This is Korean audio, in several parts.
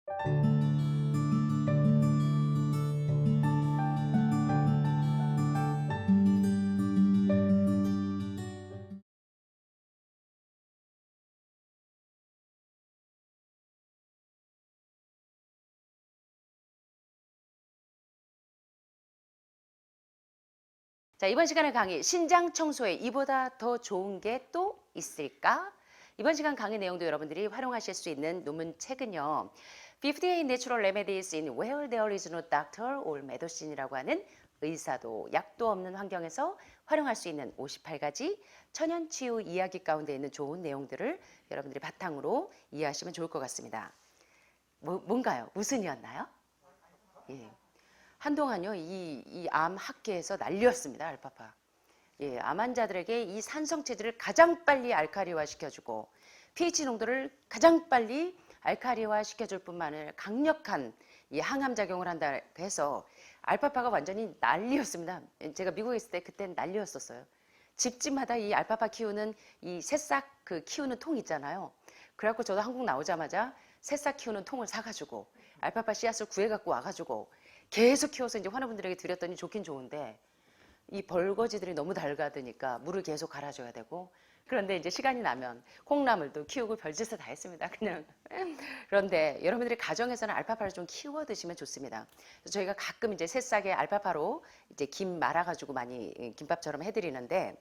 자, 이번 시간의 강의 신장 청소에 이보다 더 좋은 게 또 있을까? 이번 시간 강의 내용도 여러분들이 활용하실 수 있는 논문 책은요. 58 Natural Remedies in Where There is no Doctor or Medicine이라고 하는 의사도 약도 없는 환경에서 활용할 수 있는 58가지 천연 치유 이야기 가운데 있는 좋은 내용들을 여러분들이 바탕으로 이해하시면 좋을 것 같습니다. 뭔가요? 무슨 이었나요? 예. 한동안요, 이 암 학계에서 난리였습니다, 알파파. 예, 암 환자들에게 이 산성 체질을 가장 빨리 알카리화 시켜주고 pH 농도를 가장 빨리 알카리화 시켜줄 뿐만 아니라 강력한 이 항암 작용을 한다 해서 알파파가 완전히 난리였습니다. 제가 미국에 있을 때 그땐 난리였었어요. 집집마다 이 알파파 키우는 이 새싹 그 키우는 통 있잖아요. 그래갖고 저도 한국 나오자마자 새싹 키우는 통을 사가지고 알파파 씨앗을 구해갖고 와가지고 계속 키워서 이제 환우분들에게 드렸더니 좋긴 좋은데 이 벌거지들이 너무 닳아드니까 물을 계속 갈아줘야 되고 그런데 이제 시간이 나면 콩나물도 키우고 별짓을 다 했습니다. 그냥 그런데 여러분들이 가정에서는 알파파를 좀 키워 드시면 좋습니다. 그래서 저희가 가끔 이제 새싹에 알파파로 이제 김 말아가지고 많이 김밥처럼 해드리는데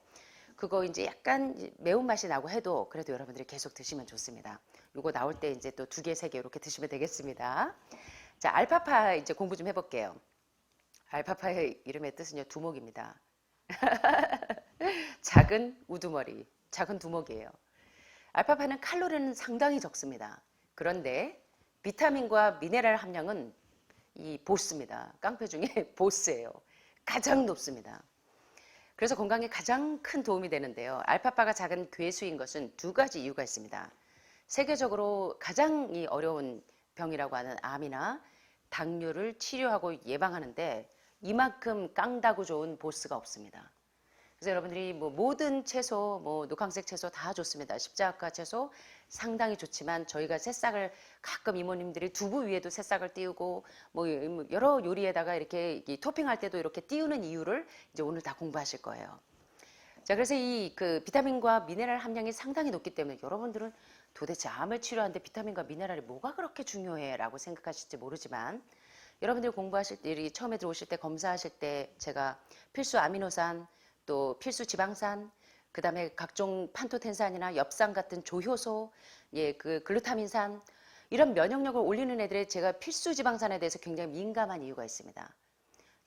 그거 이제 약간 매운맛이 나고 해도 그래도 여러분들이 계속 드시면 좋습니다. 요거 나올 때 이제 또 2개, 3개 이렇게 드시면 되겠습니다. 자, 알파파 이제 공부 좀 해볼게요. 알파파의 이름의 뜻은요, 두목입니다. 작은 우두머리, 작은 두목이에요. 알파파는 칼로리는 상당히 적습니다. 그런데 비타민과 미네랄 함량은 이 보스입니다. 깡패 중에 보스예요. 가장 높습니다. 그래서 건강에 가장 큰 도움이 되는데요. 알파파가 작은 괴수인 것은 2가지 이유가 있습니다. 세계적으로 가장 어려운 병이라고 하는 암이나 당뇨를 치료하고 예방하는데 이만큼 깡다구 좋은 보스가 없습니다. 그래서 여러분들이 뭐 모든 채소, 뭐 녹황색 채소 다 좋습니다. 십자가 채소 상당히 좋지만 저희가 새싹을 가끔 이모님들이 두부 위에도 새싹을 띄우고 뭐 여러 요리에다가 이렇게 토핑할 때도 이렇게 띄우는 이유를 이제 오늘 다 공부하실 거예요. 자, 그래서 이 그 비타민과 미네랄 함량이 상당히 높기 때문에 여러분들은 도대체 암을 치료하는데 비타민과 미네랄이 뭐가 그렇게 중요해? 라고 생각하실지 모르지만 여러분들이 공부하실 때, 처음에 들어오실 때 검사하실 때 제가 필수 아미노산, 또 필수 지방산, 그 다음에 각종 판토텐산이나 엽산 같은 조효소, 예, 그 글루타민산, 이런 면역력을 올리는 애들의 제가 필수 지방산에 대해서 굉장히 민감한 이유가 있습니다.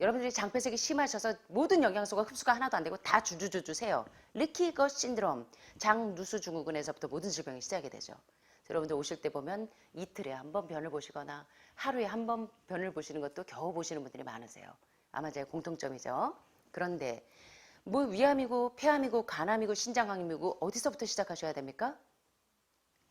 여러분들이 장폐색이 심하셔서 모든 영양소가 흡수가 하나도 안 되고 다 주주주주 세요. 리키거 신드롬, 장누수증후군에서부터 모든 질병이 시작이 되죠. 여러분들 오실 때 보면 이틀에 한 번 변을 보시거나 하루에 한 번 변을 보시는 것도 겨우 보시는 분들이 많으세요. 아마 제 공통점이죠. 그런데 뭐 위암이고 폐암이고 간암이고 신장암이고 어디서부터 시작하셔야 됩니까?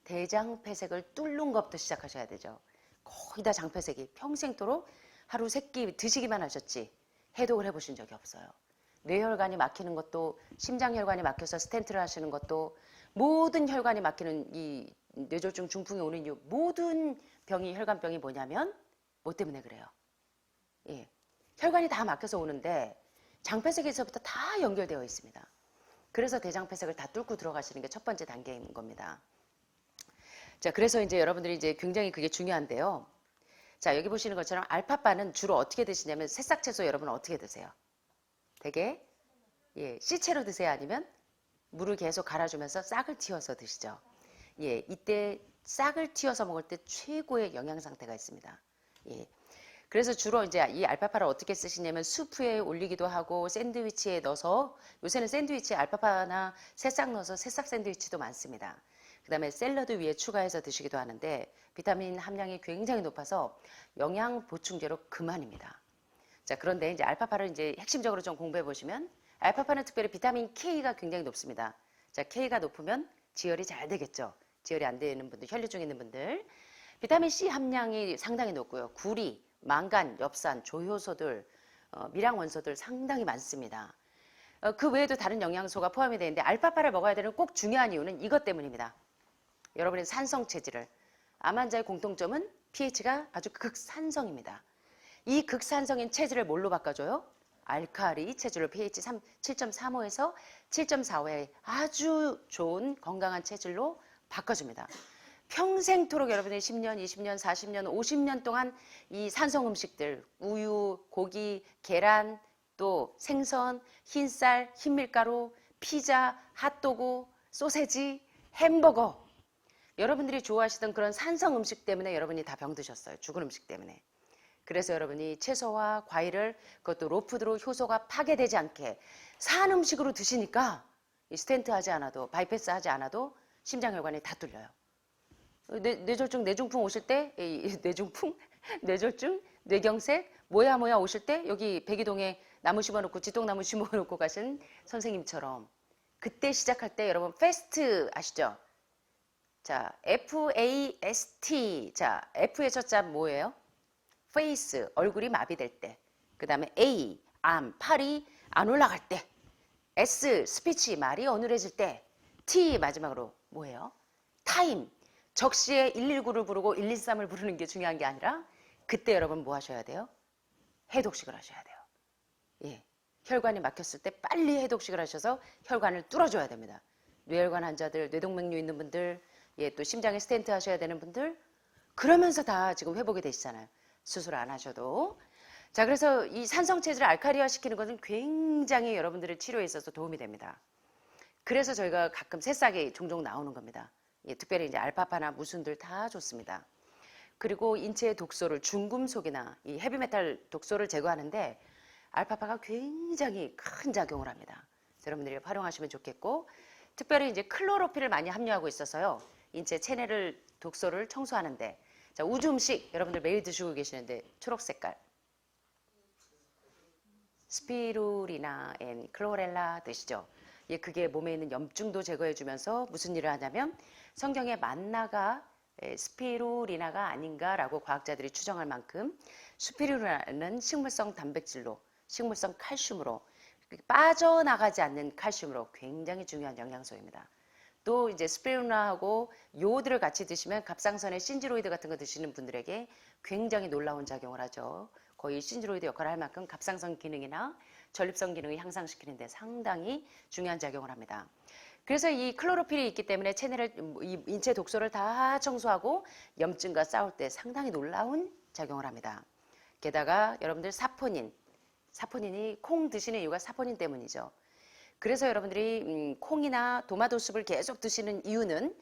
대장폐색을 뚫는 것부터 시작하셔야 되죠. 거의 다 장폐색이 평생토록 하루 3끼 드시기만 하셨지 해독을 해보신 적이 없어요. 뇌혈관이 막히는 것도 심장혈관이 막혀서 스텐트를 하시는 것도 모든 혈관이 막히는 이 뇌졸중 중풍이 오는 이유 모든 병이 혈관병이 뭐냐면 뭐 때문에 그래요? 예, 혈관이 다 막혀서 오는데 장폐색에서부터 다 연결되어 있습니다. 그래서 대장폐색을 다 뚫고 들어가시는 게 첫 번째 단계인 겁니다. 자, 그래서 이제 여러분들이 이제 굉장히 그게 중요한데요. 자, 여기 보시는 것처럼 알파파는 주로 어떻게 드시냐면 새싹 채소 여러분은 어떻게 드세요? 되게 예, 씨채로 드세요? 아니면 물을 계속 갈아주면서 싹을 틔워서 드시죠? 예, 이때 싹을 틔워서 먹을 때 최고의 영양 상태가 있습니다. 예. 그래서 주로 이제 이 알파파를 어떻게 쓰시냐면 수프에 올리기도 하고 샌드위치에 넣어서 요새는 샌드위치에 알파파나 새싹 넣어서 새싹 샌드위치도 많습니다. 그 다음에 샐러드 위에 추가해서 드시기도 하는데 비타민 함량이 굉장히 높아서 영양 보충제로 그만입니다. 자, 그런데 이제 알파파를 이제 핵심적으로 좀 공부해 보시면 알파파는 특별히 비타민 K가 굉장히 높습니다. 자, K가 높으면 지혈이 잘 되겠죠. 지혈이 안 되는 분들, 혈류증 있는 분들. 비타민 C 함량이 상당히 높고요. 구리, 망간, 엽산, 조효소들, 미량 원소들 상당히 많습니다. 그 외에도 다른 영양소가 포함이 되는데 알파파를 먹어야 되는 꼭 중요한 이유는 이것 때문입니다. 여러분의 산성 체질을 암 환자의 공통점은 pH가 아주 극산성입니다. 이 극산성인 체질을 뭘로 바꿔줘요? 알칼리 체질로 pH 7.35에서 7.45의 아주 좋은 건강한 체질로 바꿔줍니다. 평생토록 여러분이 10년, 20년, 40년, 50년 동안 이 산성 음식들, 우유, 고기, 계란, 또 생선, 흰쌀, 흰밀가루, 피자, 핫도그, 소세지, 햄버거. 여러분들이 좋아하시던 그런 산성 음식 때문에 여러분이 다 병드셨어요. 죽은 음식 때문에. 그래서 여러분이 채소와 과일을 그것도 로푸드로 효소가 파괴되지 않게 산 음식으로 드시니까 스텐트 하지 않아도 바이패스 하지 않아도 심장혈관이 다 뚫려요. 뇌졸중, 뇌중풍 오실 때 뇌중풍, 뇌졸중, 뇌경색 뭐야 오실 때 여기 백이동에 나무 심어놓고 지통나무 심어놓고 가신 선생님처럼 그때 시작할 때 여러분 패스트 아시죠? 자, FAST. 자, F의 첫자 뭐예요? 페이스, 얼굴이 마비될 때. 그 다음에 A, 암, 팔이 안 올라갈 때. S, 스피치, 말이 어눌해질 때. T, 마지막으로 뭐예요? 타임. 적시에 119를 부르고 113을 부르는 게 중요한 게 아니라 그때 여러분 뭐 하셔야 돼요? 해독식을 하셔야 돼요. 예, 혈관이 막혔을 때 빨리 해독식을 하셔서 혈관을 뚫어줘야 됩니다. 뇌혈관 환자들, 뇌동맥류 있는 분들, 예, 또 심장에 스텐트 하셔야 되는 분들 그러면서 다 지금 회복이 되시잖아요. 수술 안 하셔도. 자, 그래서 이 산성 체질을 알칼리화 시키는 것은 굉장히 여러분들의 치료에 있어서 도움이 됩니다. 그래서 저희가 가끔 새싹이 종종 나오는 겁니다. 예, 특별히 이제 알파파나 무순들 다 좋습니다. 그리고 인체의 독소를 중금속이나 이 헤비메탈 독소를 제거하는데 알파파가 굉장히 큰 작용을 합니다. 여러분들이 활용하시면 좋겠고 특별히 이제 클로로필을 많이 함유하고 있어서요. 인체 체내를 독소를 청소하는데 자, 우주 음식 여러분들 매일 드시고 계시는데 초록 색깔 스피루리나 앤 클로렐라 드시죠? 예, 그게 몸에 있는 염증도 제거해 주면서 무슨 일을 하냐면 성경의 만나가 스피루리나가 아닌가라고 과학자들이 추정할 만큼 스피루리나는 식물성 단백질로 식물성 칼슘으로 빠져나가지 않는 칼슘으로 굉장히 중요한 영양소입니다. 또 이제 스피루리나하고 요오드를 같이 드시면 갑상선의 신지로이드 같은 거 드시는 분들에게 굉장히 놀라운 작용을 하죠. 거의 신지로이드 역할을 할 만큼 갑상선 기능이나 전립선 기능을 향상시키는 데 상당히 중요한 작용을 합니다. 그래서 이 클로로필이 있기 때문에 체내를 이 인체 독소를 다 청소하고 염증과 싸울 때 상당히 놀라운 작용을 합니다. 게다가 여러분들 사포닌이 콩 드시는 이유가 사포닌 때문이죠. 그래서 여러분들이 콩이나 도마도 숲을 계속 드시는 이유는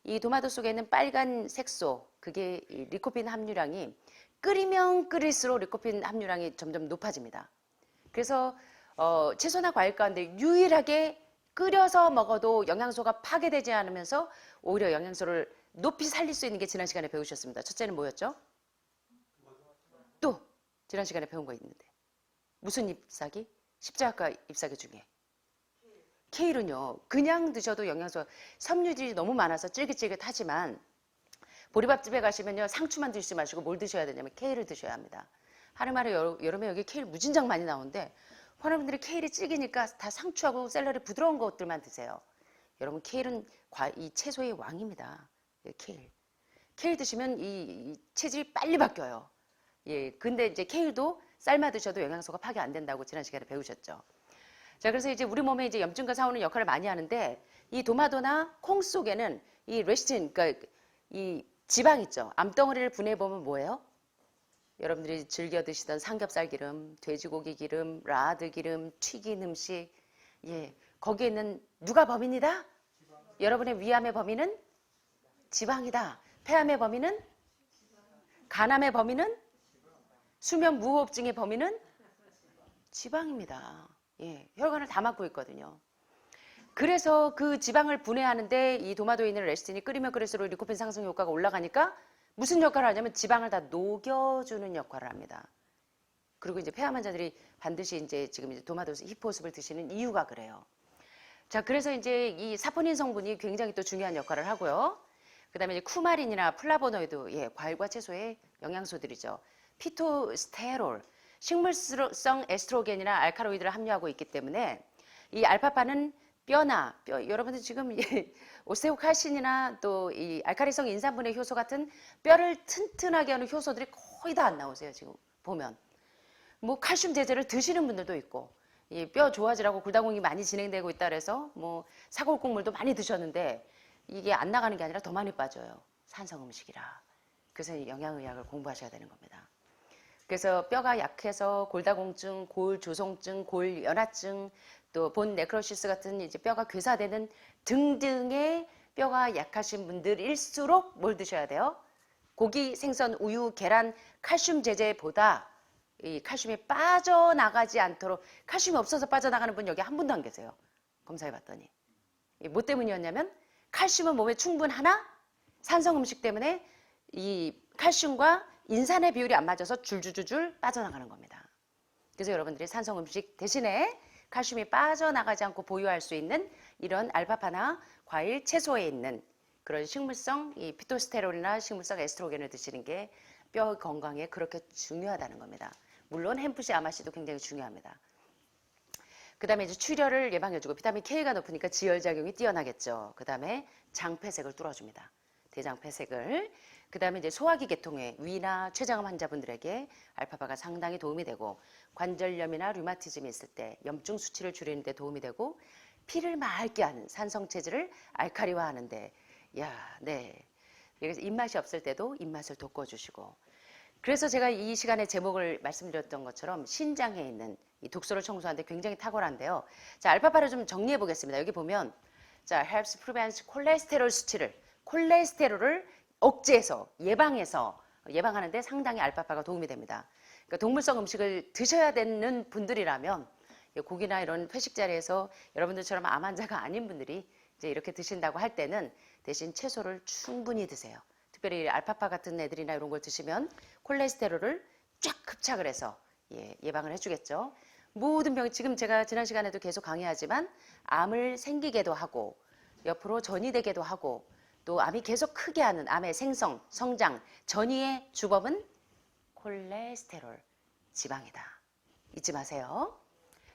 이 도마도 속에 있는 빨간 색소 그게 리코핀 함유량이 끓이면 끓일수록 리코핀 함유량이 점점 높아집니다. 그래서 채소나 과일 가운데 유일하게 끓여서 먹어도 영양소가 파괴되지 않으면서 오히려 영양소를 높이 살릴 수 있는 게 지난 시간에 배우셨습니다. 첫째는 뭐였죠? 또 지난 시간에 배운 거 있는데 무슨 잎사귀? 십자가 잎사귀 중에 케일은요. 그냥 드셔도 영양소 섬유질이 너무 많아서 쫄깃쫄깃하지만 보리밥집에 가시면요. 상추만 드시지 마시고 뭘 드셔야 되냐면 케일을 드셔야 합니다. 하루말에 여름에 여기 케일 무진장 많이 나오는데 여러분들이 케일이 질기니까 다 상추하고 샐러리 부드러운 것들만 드세요. 여러분 케일은 이 채소의 왕입니다. 예, 케일 드시면 이 체질이 빨리 바뀌어요. 예, 근데 이제 케일도 삶아 드셔도 영양소가 파괴 안 된다고 지난 시간에 배우셨죠. 자, 그래서 이제 우리 몸에 이제 염증과 싸우는 역할을 많이 하는데 이 도마도나 콩 속에는 이 레시틴, 그러니까 이 지방 있죠. 암덩어리를 분해해 보면 뭐예요? 여러분들이 즐겨 드시던 삼겹살 기름, 돼지고기 기름, 라드 기름, 튀긴 음식, 예, 거기에는 누가 범인이다? 여러분의 위암의 범인은 지방이다. 폐암의 범인은 간암의 범인은 수면 무호흡증의 범인은 지방입니다. 예, 혈관을 다 막고 있거든요. 그래서 그 지방을 분해하는데 이 도마도에 있는 레시틴이 끓이면 끓일수록 리코핀 상승 효과가 올라가니까 무슨 역할을 하냐면 지방을 다 녹여주는 역할을 합니다. 그리고 이제 폐암 환자들이 반드시 이제 지금 이제 도마도 히포습을 드시는 이유가 그래요. 자, 그래서 이제 이 사포닌 성분이 굉장히 또 중요한 역할을 하고요. 그 다음에 이제 쿠마린이나 플라보노이드, 예, 과일과 채소의 영양소들이죠. 피토스테롤, 식물성 에스트로겐이나 알카로이드를 함유하고 있기 때문에 이 알파파는 여러분들 지금 오스테오칼신이나 또 이 알칼리성 인산분해 효소 같은 뼈를 튼튼하게 하는 효소들이 거의 다 안 나오세요. 지금 보면 뭐 칼슘 제제를 드시는 분들도 있고 이 뼈 좋아지라고 골다공이 많이 진행되고 있다 그래서 뭐 사골국물도 많이 드셨는데 이게 안 나가는 게 아니라 더 많이 빠져요. 산성 음식이라. 그래서 영양의학을 공부하셔야 되는 겁니다. 그래서 뼈가 약해서 골다공증, 골조성증, 골연화증, 또 본 네크로시스 같은 이제 뼈가 괴사되는 등등의 뼈가 약하신 분들일수록 뭘 드셔야 돼요? 고기, 생선, 우유, 계란, 칼슘 제제보다 이 칼슘이 빠져나가지 않도록 칼슘이 없어서 빠져나가는 분 여기 한 분도 안 계세요. 검사해봤더니. 뭐 때문이었냐면 칼슘은 몸에 충분하나 산성 음식 때문에 이 칼슘과 인산의 비율이 안 맞아서 줄줄줄줄 빠져나가는 겁니다. 그래서 여러분들이 산성 음식 대신에 칼슘이 빠져나가지 않고 보유할 수 있는 이런 알파파나 과일, 채소에 있는 그런 식물성 이 피토스테롤이나 식물성 에스트로겐을 드시는 게 뼈 건강에 그렇게 중요하다는 겁니다. 물론 햄프시 아마씨도 굉장히 중요합니다. 그 다음에 이제 출혈을 예방해주고 비타민 K가 높으니까 지혈작용이 뛰어나겠죠. 그 다음에 장폐색을 뚫어줍니다. 대장폐색을. 그 다음에 이제 소화기 계통에 위나 췌장암 환자분들에게 알파파가 상당히 도움이 되고 관절염이나 류마티즘이 있을 때 염증 수치를 줄이는 데 도움이 되고 피를 맑게 하는 산성 체질을 알칼리화하는데 네. 그래서 입맛이 없을 때도 입맛을 돋궈주시고 그래서 제가 이 시간에 제목을 말씀드렸던 것처럼 신장에 있는 이 독소를 청소하는데 굉장히 탁월한데요. 자, 알파파를 좀 정리해 보겠습니다. 여기 보면 자, helps prevent 콜레스테롤 수치를 콜레스테롤을 억제해서 예방하는데 상당히 알파파가 도움이 됩니다. 그러니까 동물성 음식을 드셔야 되는 분들이라면 고기나 이런 회식 자리에서 여러분들처럼 암 환자가 아닌 분들이 이제 이렇게 드신다고 할 때는 대신 채소를 충분히 드세요. 특별히 알파파 같은 애들이나 이런 걸 드시면 콜레스테롤을 쫙 흡착을 해서 예방을 해주겠죠. 모든 병, 지금 제가 지난 시간에도 계속 강의하지만 암을 생기게도 하고 옆으로 전이되게도 하고 또 암이 계속 크게 하는 암의 생성, 성장, 전이의 주범은 콜레스테롤, 지방이다. 잊지 마세요.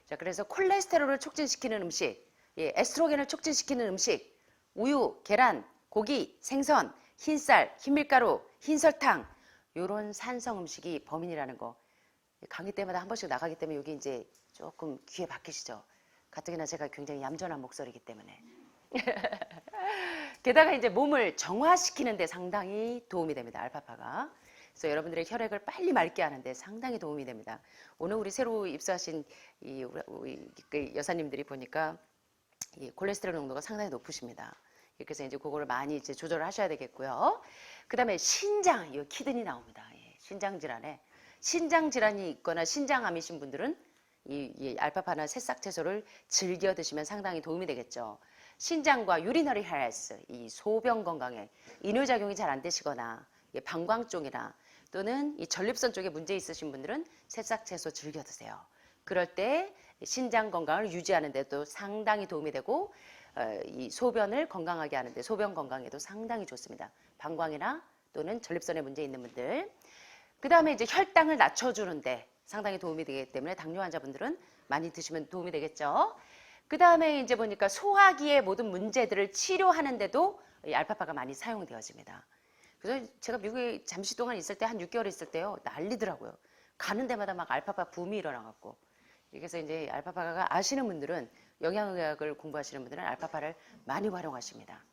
자, 그래서 콜레스테롤을 촉진시키는 음식, 에스트로겐을 촉진시키는 음식, 우유, 계란, 고기, 생선, 흰쌀, 흰밀가루, 흰설탕 이런 산성 음식이 범인이라는 거 강의 때마다 한 번씩 나가기 때문에 여기 이제 조금 귀에 박히시죠. 가뜩이나 제가 굉장히 얌전한 목소리이기 때문에 게다가 이제 몸을 정화시키는 데 상당히 도움이 됩니다. 알파파가. 그래서 여러분들의 혈액을 빨리 맑게 하는데 상당히 도움이 됩니다. 오늘 우리 새로 입수하신 우리 여사님들이 보니까 이 콜레스테롤 농도가 상당히 높으십니다. 그래서 이제 그거를 많이 이제 조절을 하셔야 되겠고요. 그 다음에 신장, 이 키드니 나옵니다. 신장 질환에 신장 질환이 있거나 신장암이신 분들은 이 알파파나 새싹 채소를 즐겨 드시면 상당히 도움이 되겠죠. 신장과 유리너리 헬스, 이 소변 건강에 이뇨작용이 잘 안 되시거나 방광 쪽이나 또는 이 전립선 쪽에 문제 있으신 분들은 새싹 채소 즐겨 드세요. 그럴 때 신장 건강을 유지하는 데도 상당히 도움이 되고 이 소변을 건강하게 하는데 소변 건강에도 상당히 좋습니다. 방광이나 또는 전립선에 문제 있는 분들. 그 다음에 이제 혈당을 낮춰주는데 상당히 도움이 되기 때문에 당뇨 환자분들은 많이 드시면 도움이 되겠죠. 그 다음에 이제 보니까 소화기의 모든 문제들을 치료하는데도 이 알파파가 많이 사용되어집니다. 그래서 제가 미국에 잠시 동안 있을 때 한 6개월 있을 때요 난리더라고요. 가는 데마다 막 알파파 붐이 일어나갖고 그래서 이제 알파파가 아시는 분들은 영양의학을 공부하시는 분들은 알파파를 많이 활용하십니다.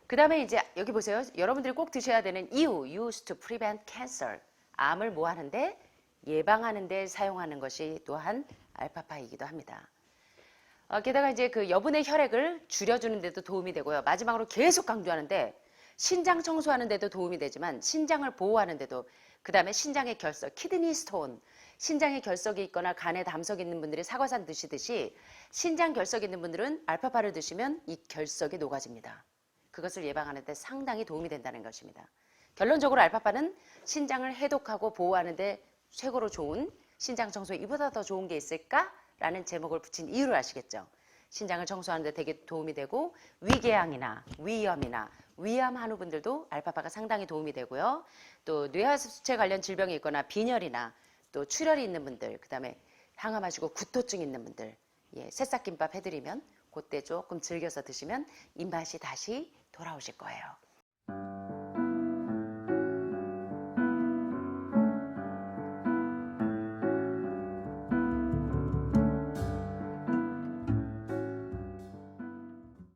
그 다음에 이제 여기 보세요. 여러분들이 꼭 드셔야 되는 이유 used to prevent cancer 암을 뭐 하는데 예방하는 데 사용하는 것이 또한 알파파이기도 합니다. 게다가 이제 그 여분의 혈액을 줄여주는 데도 도움이 되고요. 마지막으로 계속 강조하는데 신장 청소하는 데도 도움이 되지만 신장을 보호하는 데도 그 다음에 신장의 결석, 키드니 스톤 신장에 결석이 있거나 간에 담석이 있는 분들이 사과산 드시듯이 신장 결석이 있는 분들은 알파파를 드시면 이 결석이 녹아집니다. 그것을 예방하는 데 상당히 도움이 된다는 것입니다. 결론적으로 알파파는 신장을 해독하고 보호하는 데 최고로 좋은 신장 청소에 이보다 더 좋은 게 있을까라는 제목을 붙인 이유를 아시겠죠? 신장을 청소하는 데 되게 도움이 되고 위궤양이나 위염이나 위암 한우분들도 알파파가 상당히 도움이 되고요. 또 뇌하수체 관련 질병이 있거나 빈혈이나 또 출혈이 있는 분들, 그 다음에 항암하시고 구토증 있는 분들, 새싹김밥 해드리면 그때 조금 즐겨서 드시면 입맛이 다시 돌아오실 거예요.